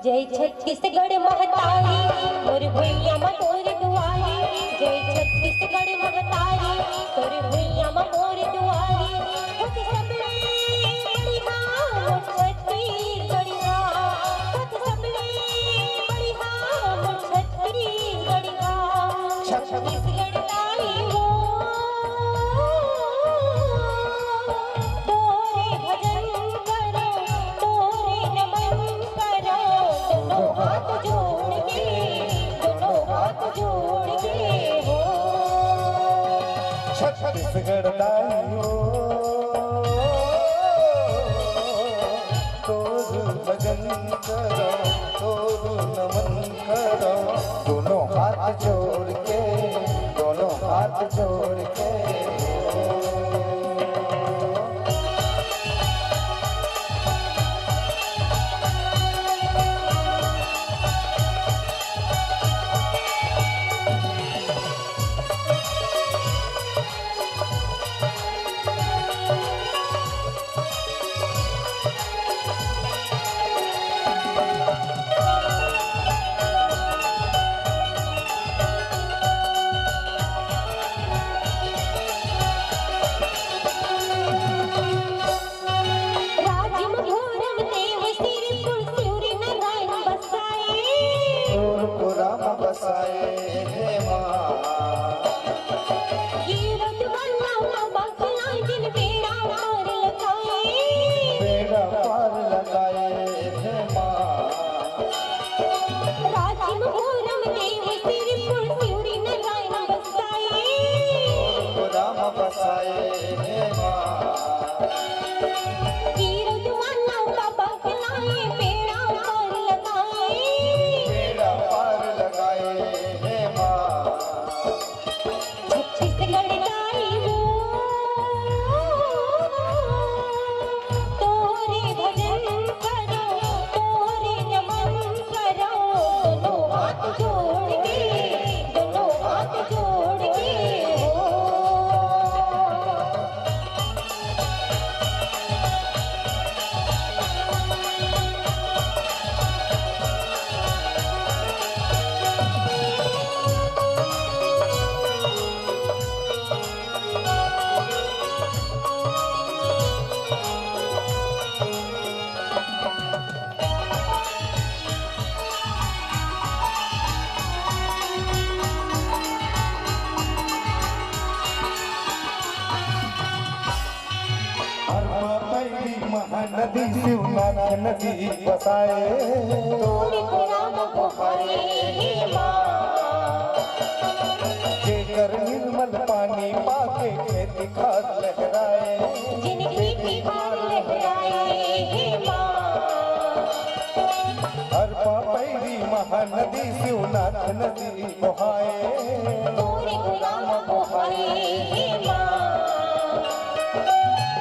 जय छत्तीसगढ़ महतारी तोर भुइया म तोर दुआरी। जय छत्तीसगढ़ महतारी तोर भुइया म मोर दुआरी। होत सबले बढ़िया मोर छत्तीसगढ़िया। होत सबले बढ़िया मोर छत्तीसगढ़िया। छत्तीसगढ़ ताई हो तोरे भजन करो तोरे नमन करो। दोनों हाथ जोड़ के दोनों हाथ जोड़ के हो। छत्तीसगढ़ दाइयो तोर भजन करो तोर नमन करो। दोनों हाथ जोड़ के दोनों हाथ जोड़ के राजिम घोरम देव सिरपुर सिउरी नारायण बसाए। तोर राम बसाए हे माँ। गिरत बल्ला बखला जिन बेड़ा पार लगाए। बेड़ा पार लगाए हे माँ। राजिम घोरम देव सिरपुर सिउरी नारायण बसाए। तोर राम बसाए हे माँ। गिरत बल्ला बखलाए बेड़ा पार लगाए। बेड़ा पार लगाए हे माँ। छत्तीसगढ़ दाई हो तोरे भजन करो तोरे नमन करो। दोनों हाथ जोड़ के दोनों हाथ जोड़ के हो। पहली महानदी शिवनाथ नदी बसाए। तोरे राम बहाए हे माँ। जेकर निर्मल पानी पाके खेती खाद लहराए। जिनकी की हार लहराए हे माँ। हर पहली महानदी शिवनाथ नदी बहाए। तोरे राम बहाए हे माँ।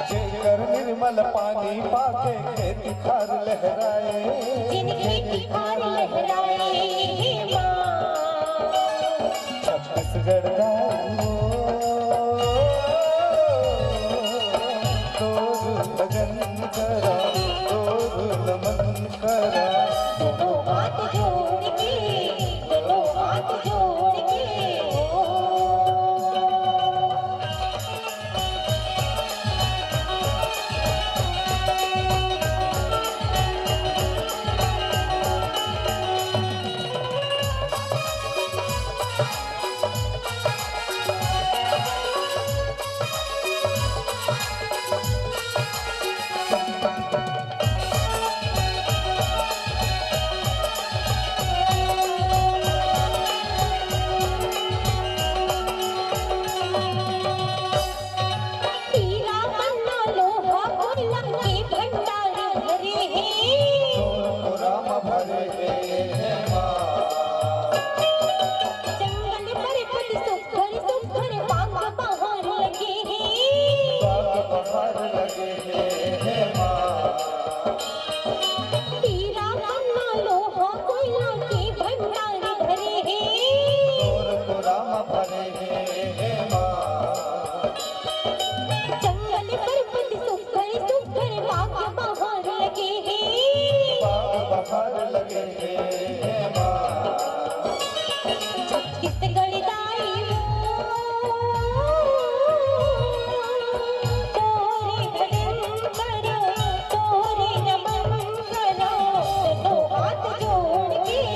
जेकर निर्मल पानी पाके खेती खाद लहराए। जिनकी की हार लहराए हे माँ। छत्तीसगढ़ दाइयो तोर भजन करा तोर नमन करा। दोनों हाथ जोड़ के दोनों हाथ जोड़ के हो। छत्तीसगढ़ दाई तोरे भजन करो तोरे नमन करो दोनों हाथ जोड़ के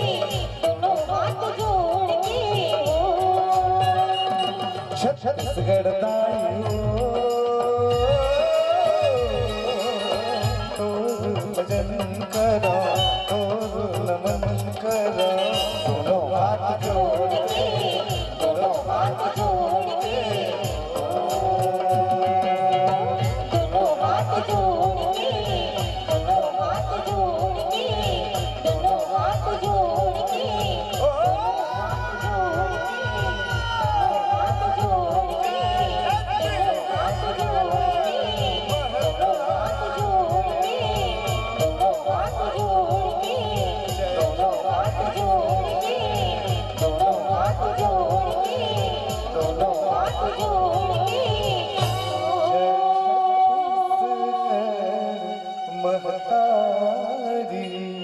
छत्तीसगढ़ दाई तोर भजन करो तोर नमन करो दोनों हाथ जोड़ के दोनों हाथ जोड़ के दोनों हाथ जोड़ के दोनों हाथ जोड़ के दोनों हाथ जोड़ के महतारी